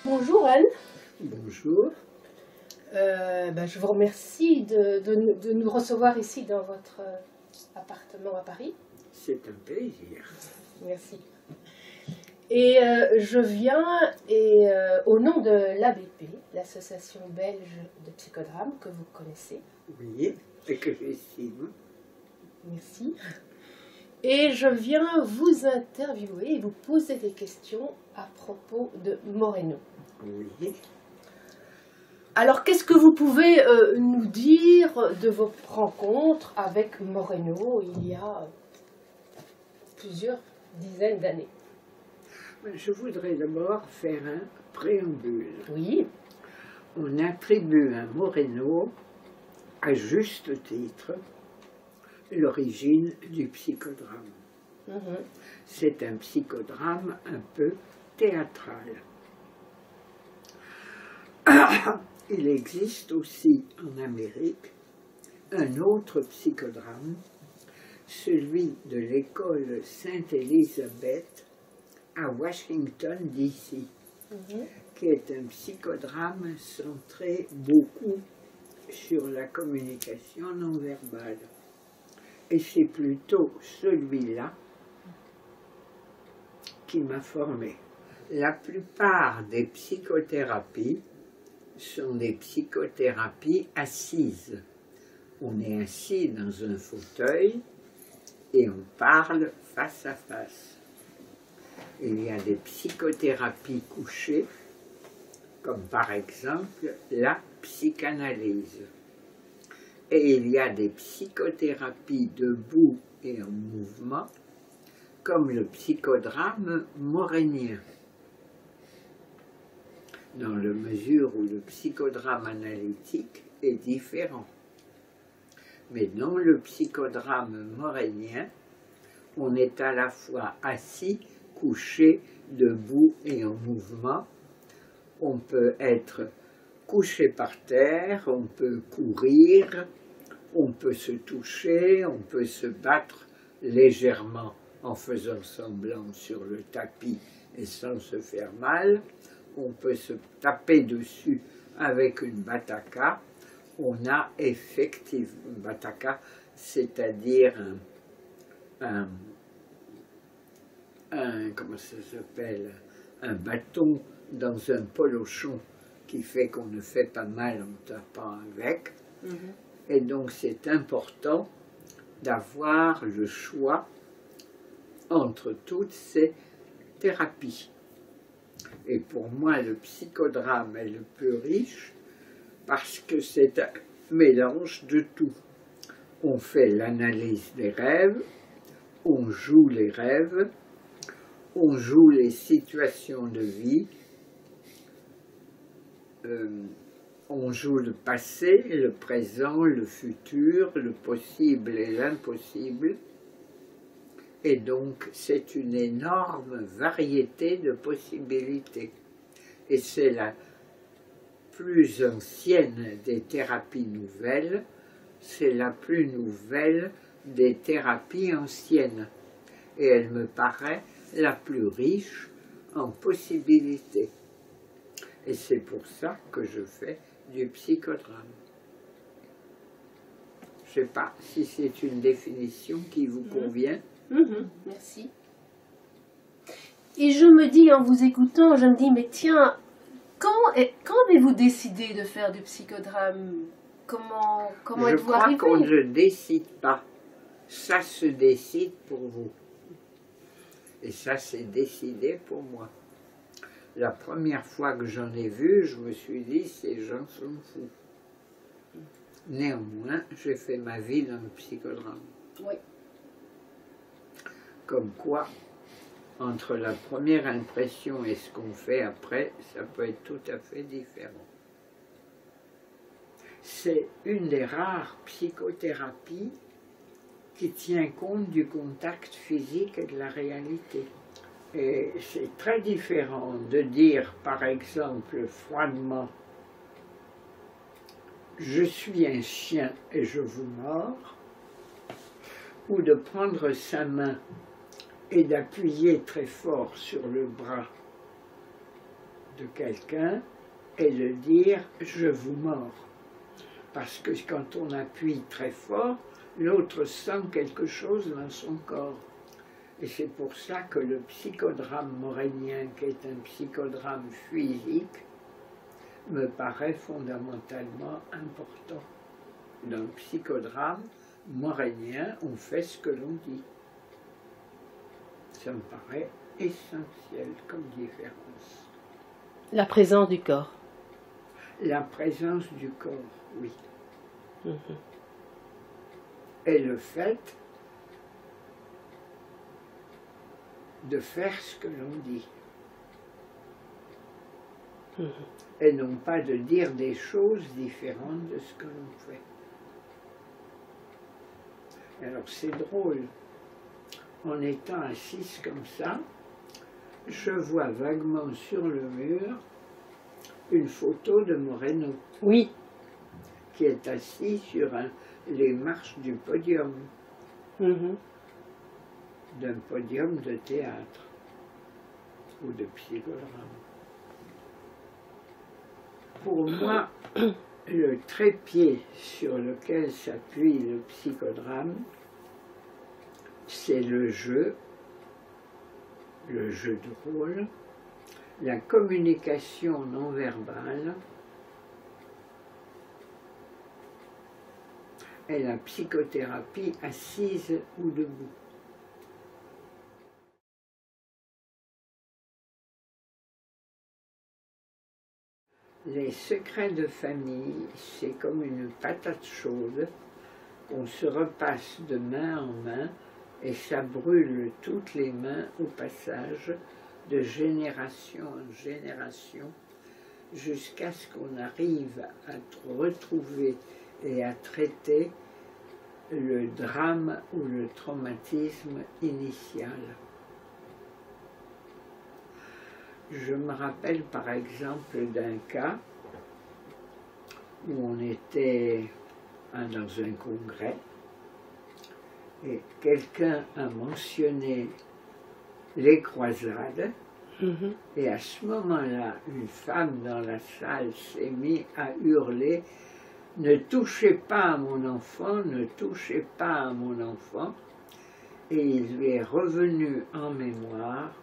Bonjour Anne. Bonjour. Je vous remercie de nous recevoir ici dans votre appartement à Paris. C'est un plaisir. Merci. Et je viens au nom de l'ABP, l'association belge de psychodrame que vous connaissez. Oui, et que j'estime. Merci. Et je viens vous interviewer et vous poser des questions à propos de Moreno. Oui. Alors, qu'est-ce que vous pouvez nous dire de vos rencontres avec Moreno il y a plusieurs dizaines d'années? Je voudrais d'abord faire un préambule. Oui. On attribue à Moreno, à juste titre, l'origine du psychodrame. C'est un psychodrame un peu théâtral. Il existe aussi en Amérique un autre psychodrame, celui de l'école Sainte-Élisabeth à Washington, D.C., qui est un psychodrame centré beaucoup sur la communication non verbale. Et c'est plutôt celui-là qui m'a formé. La plupart des psychothérapies sont des psychothérapies assises. On est assis dans un fauteuil et on parle face à face. Il y a des psychothérapies couchées, comme par exemple la psychanalyse. Et il y a des psychothérapies debout et en mouvement, comme le psychodrame morénien. Dans la mesure où le psychodrame analytique est différent. Mais dans le psychodrame morénien, on est à la fois assis, couché, debout et en mouvement. On peut être couché par terre, on peut courir, on peut se toucher, on peut se battre légèrement en faisant semblant sur le tapis et sans se faire mal. On peut se taper dessus avec une bataka. On a effectivement une bataka, c'est-à-dire comment ça s'appelle, un bâton dans un polochon qui fait qu'on ne fait pas mal en tapant avec. Et donc c'est important d'avoir le choix entre toutes ces thérapies. Et pour moi, le psychodrame est le plus riche parce que c'est un mélange de tout. On fait l'analyse des rêves, on joue les rêves, on joue les situations de vie, on joue le passé, le présent, le futur, le possible et l'impossible. Et donc, c'est une énorme variété de possibilités. Et c'est la plus ancienne des thérapies nouvelles, c'est la plus nouvelle des thérapies anciennes. Et elle me paraît la plus riche en possibilités. Et c'est pour ça que je fais du psychodrame. Je ne sais pas si c'est une définition qui vous convient. Merci. Et je me dis, en vous écoutant, je me dis, mais tiens, quand avez-vous décidé de faire du psychodrame? Comment êtes-vous arrivé? Je crois qu'on ne décide pas. Ça se décide pour vous. Et ça s'est décidé pour moi. La première fois que j'en ai vu, je me suis dit, ces gens sont fous. Néanmoins, j'ai fait ma vie dans le psychodrame. Oui. Comme quoi, entre la première impression et ce qu'on fait après, ça peut être tout à fait différent. C'est une des rares psychothérapies qui tient compte du contact physique et de la réalité. Et c'est très différent de dire, par exemple, froidement, « Je suis un chien et je vous mords », ou de prendre sa main et d'appuyer très fort sur le bras de quelqu'un et de dire « je vous mords ». Parce que quand on appuie très fort, l'autre sent quelque chose dans son corps. Et c'est pour ça que le psychodrame morénien, qui est un psychodrame physique, me paraît fondamentalement important. Dans le psychodrame morénien, on fait ce que l'on dit. Ça me paraît essentiel comme différence. La présence du corps. La présence du corps, oui. Mhm. Et le fait de faire ce que l'on dit. Mhm. Et non pas de dire des choses différentes de ce que l'on fait. Alors c'est drôle, en étant assise comme ça, je vois vaguement sur le mur une photo de Moreno. Oui. Qui est assis sur les marches du podium, Mhm. d'un podium de théâtre ou de psychodrame. Pour moi, le trépied sur lequel s'appuie le psychodrame, c'est le jeu de rôle, la communication non verbale et la psychothérapie assise ou debout. Les secrets de famille, c'est comme une patate chaude qu'on se repasse de main en main et ça brûle toutes les mains au passage, de génération en génération, jusqu'à ce qu'on arrive à retrouver et à traiter le drame ou le traumatisme initial. Je me rappelle par exemple d'un cas où on était dans un congrès et quelqu'un a mentionné les croisades. Et à ce moment-là, une femme dans la salle s'est mise à hurler « Ne touchez pas à mon enfant, ne touchez pas à mon enfant ». Et il lui est revenu en mémoire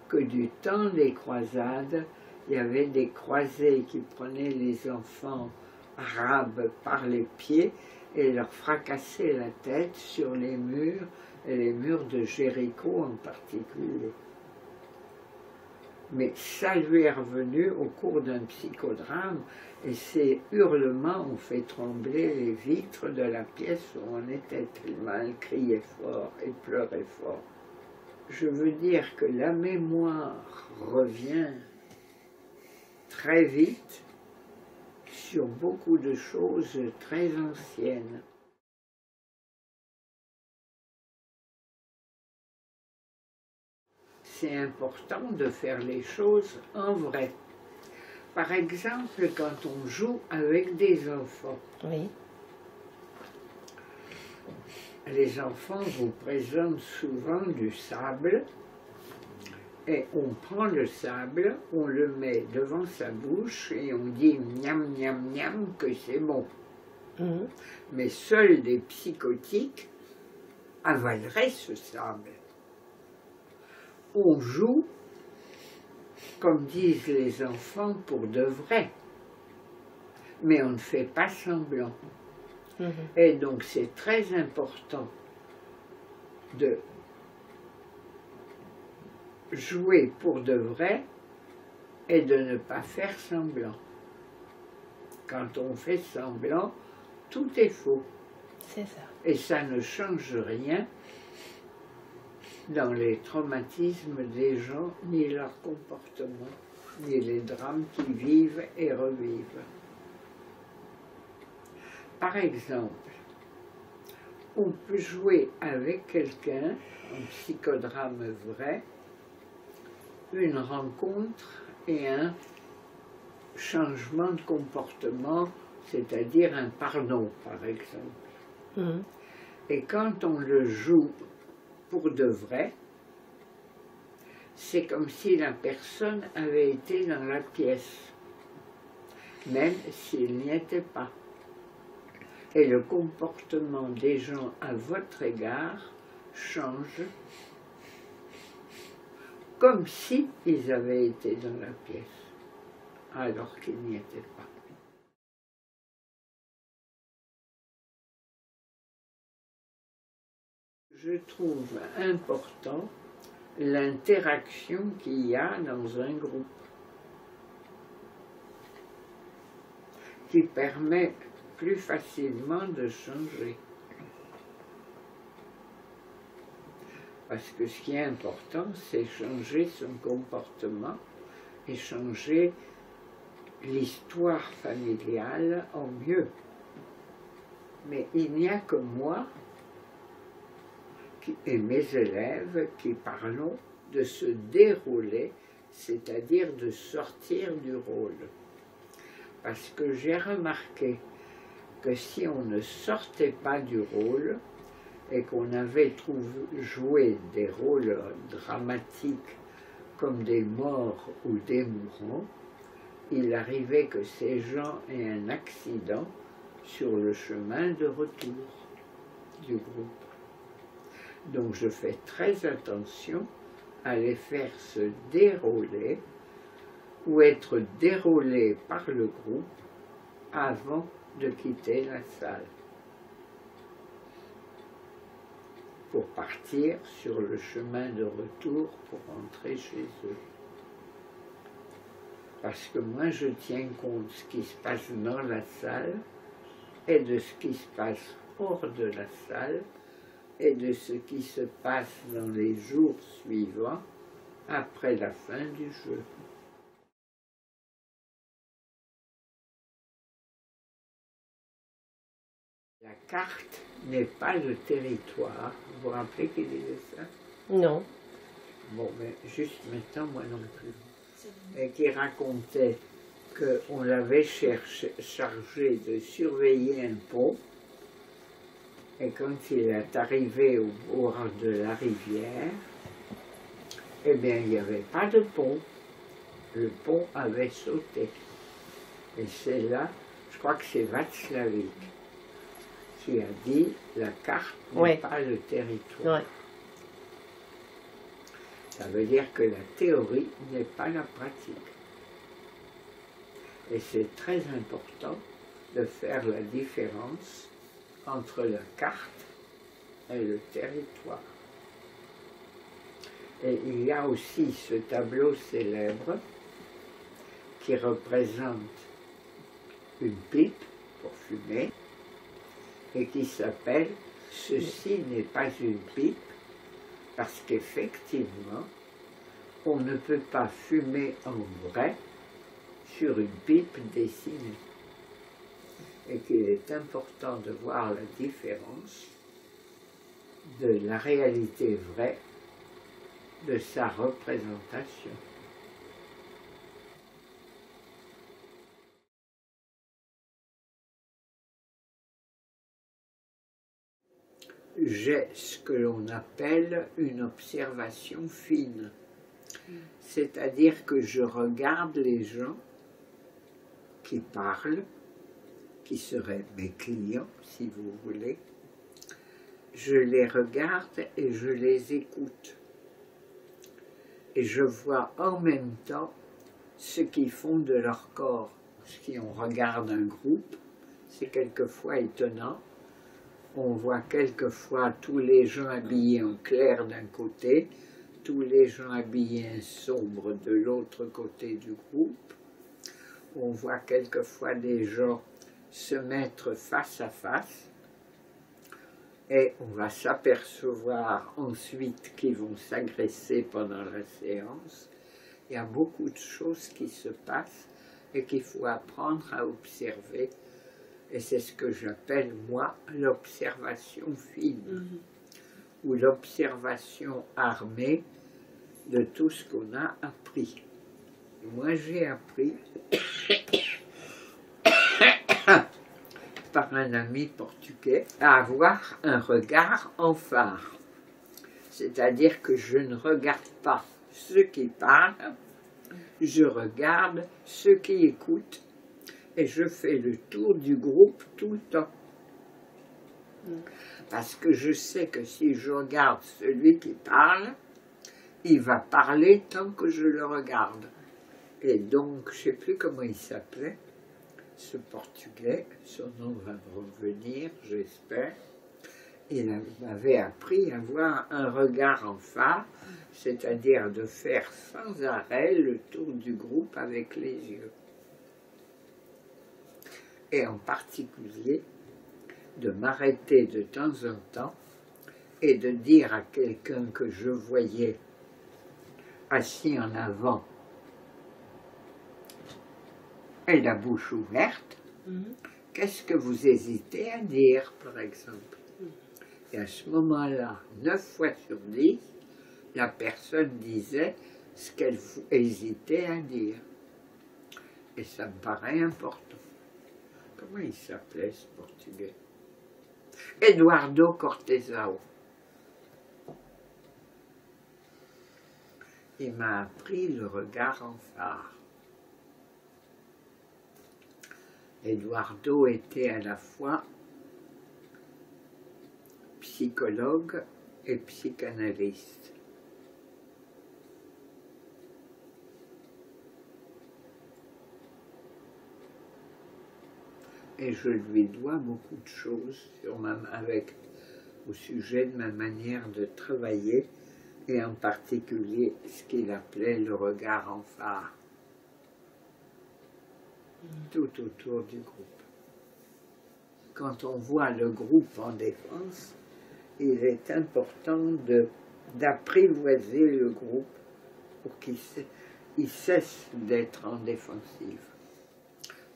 que du temps des croisades, il y avait des croisés qui prenaient les enfants arabes par les pieds et leur fracassaient la tête sur les murs, et les murs de Jéricho en particulier. Mais ça lui est revenu au cours d'un psychodrame, et ces hurlements ont fait trembler les vitres de la pièce où on était, tellement elle criait fort et pleurait fort. Je veux dire que la mémoire revient très vite sur beaucoup de choses très anciennes. C'est important de faire les choses en vrai. Par exemple, quand on joue avec des enfants. Oui. Les enfants vous présentent souvent du sable et on prend le sable, on le met devant sa bouche et on dit miam miam miam que c'est bon. Mais seuls des psychotiques avaleraient ce sable. On joue, comme disent les enfants, pour de vrai, mais on ne fait pas semblant. Et donc c'est très important de jouer pour de vrai et de ne pas faire semblant. Quand on fait semblant, tout est faux. C'est ça. Et ça ne change rien dans les traumatismes des gens, ni leur comportement, ni les drames qu'ils vivent et revivent. Par exemple, on peut jouer avec quelqu'un, en psychodrame vrai, une rencontre et un changement de comportement, c'est-à-dire un pardon, par exemple. Et quand on le joue pour de vrai, c'est comme si la personne avait été dans la pièce, même s'il n'y était pas. Et le comportement des gens à votre égard change comme si ils avaient été dans la pièce, alors qu'ils n'y étaient pas. Je trouve important l'interaction qu'il y a dans un groupe, qui permet plus facilement de changer. Parce que ce qui est important, c'est changer son comportement et changer l'histoire familiale en mieux. Mais il n'y a que moi et mes élèves qui parlons de se dérouler, c'est-à-dire de sortir du rôle. Parce que j'ai remarqué que si on ne sortait pas du rôle et qu'on avait joué des rôles dramatiques comme des morts ou des mourants, il arrivait que ces gens aient un accident sur le chemin de retour du groupe. Donc je fais très attention à les faire se dérouler ou être déroulés par le groupe avant de quitter la salle, pour partir sur le chemin de retour pour rentrer chez eux. Parce que moi je tiens compte de ce qui se passe dans la salle et de ce qui se passe hors de la salle et de ce qui se passe dans les jours suivants après la fin du jeu. La carte n'est pas le territoire. Vous vous rappelez qu'il disait ça? Non. Bon, mais juste maintenant, moi non plus. Et qui racontait qu'on l'avait chargé de surveiller un pont. Et quand il est arrivé au bord de la rivière, eh bien, il n'y avait pas de pont. Le pont avait sauté. Et c'est là, je crois que c'est Václavic qui a dit la carte n'est pas le territoire. Ouais. Ça veut dire que la théorie n'est pas la pratique. Et c'est très important de faire la différence entre la carte et le territoire. Et il y a aussi ce tableau célèbre qui représente une pipe pour fumer et qui s'appelle « Ceci n'est pas une pipe » parce qu'effectivement, on ne peut pas fumer en vrai sur une pipe dessinée. Et qu'il est important de voir la différence de la réalité vraie de sa représentation. J'ai ce que l'on appelle une observation fine. C'est-à-dire que je regarde les gens qui parlent, qui seraient mes clients, si vous voulez. Je les regarde et je les écoute. Et je vois en même temps ce qu'ils font de leur corps. Si on regarde un groupe, c'est quelquefois étonnant. On voit quelquefois tous les gens habillés en clair d'un côté, tous les gens habillés en sombre de l'autre côté du groupe. On voit quelquefois des gens se mettre face à face et on va s'apercevoir ensuite qu'ils vont s'agresser pendant la séance. Il y a beaucoup de choses qui se passent et qu'il faut apprendre à observer. Et c'est ce que j'appelle, moi, l'observation fine, ou l'observation armée de tout ce qu'on a appris. Moi, j'ai appris par un ami portugais à avoir un regard en phare. C'est-à-dire que je ne regarde pas ceux qui parlent, je regarde ceux qui écoutent et je fais le tour du groupe tout le temps. Parce que je sais que si je regarde celui qui parle, il va parler tant que je le regarde. Et donc, je ne sais plus comment il s'appelait, ce Portugais, son nom va me revenir, j'espère. Il m'avait appris à avoir un regard en phare, c'est-à-dire de faire sans arrêt le tour du groupe avec les yeux. Et en particulier, de m'arrêter de temps en temps et de dire à quelqu'un que je voyais assis en avant et la bouche ouverte, qu'est-ce que vous hésitez à dire, par exemple? Et à ce moment-là, 9 fois sur 10, la personne disait ce qu'elle hésitait à dire. Et ça me paraît important. Comment il s'appelait, ce Portugais? Eduardo Cortesao. Il m'a appris le regard en phare. Eduardo était à la fois psychologue et psychanalyste. Et je lui dois beaucoup de choses au sujet de ma manière de travailler, et en particulier ce qu'il appelait le regard en phare, tout autour du groupe. Quand on voit le groupe en défense, il est important d'apprivoiser le groupe pour qu'il cesse d'être en défensive.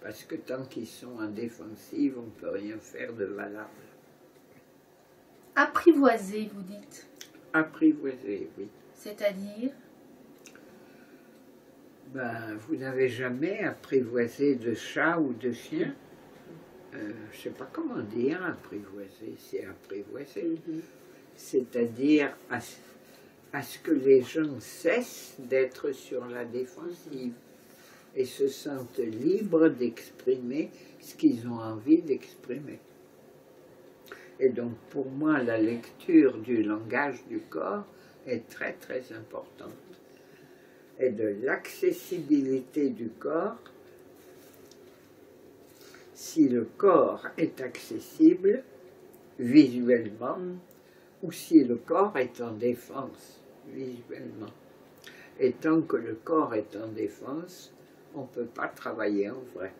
Parce que tant qu'ils sont en défensive, on ne peut rien faire de valable. Apprivoiser, vous dites? Apprivoiser, oui. C'est-à-dire? Ben, vous n'avez jamais apprivoisé de chat ou de chien? Je ne sais pas comment dire apprivoiser, c'est apprivoiser. C'est-à-dire à ce que les gens cessent d'être sur la défensive et se sentent libres d'exprimer ce qu'ils ont envie d'exprimer. Et donc pour moi, la lecture du langage du corps est très très importante. Et de l'accessibilité du corps, si le corps est accessible visuellement, ou si le corps est en défense visuellement. Et tant que le corps est en défense, on ne peut pas travailler en vrai.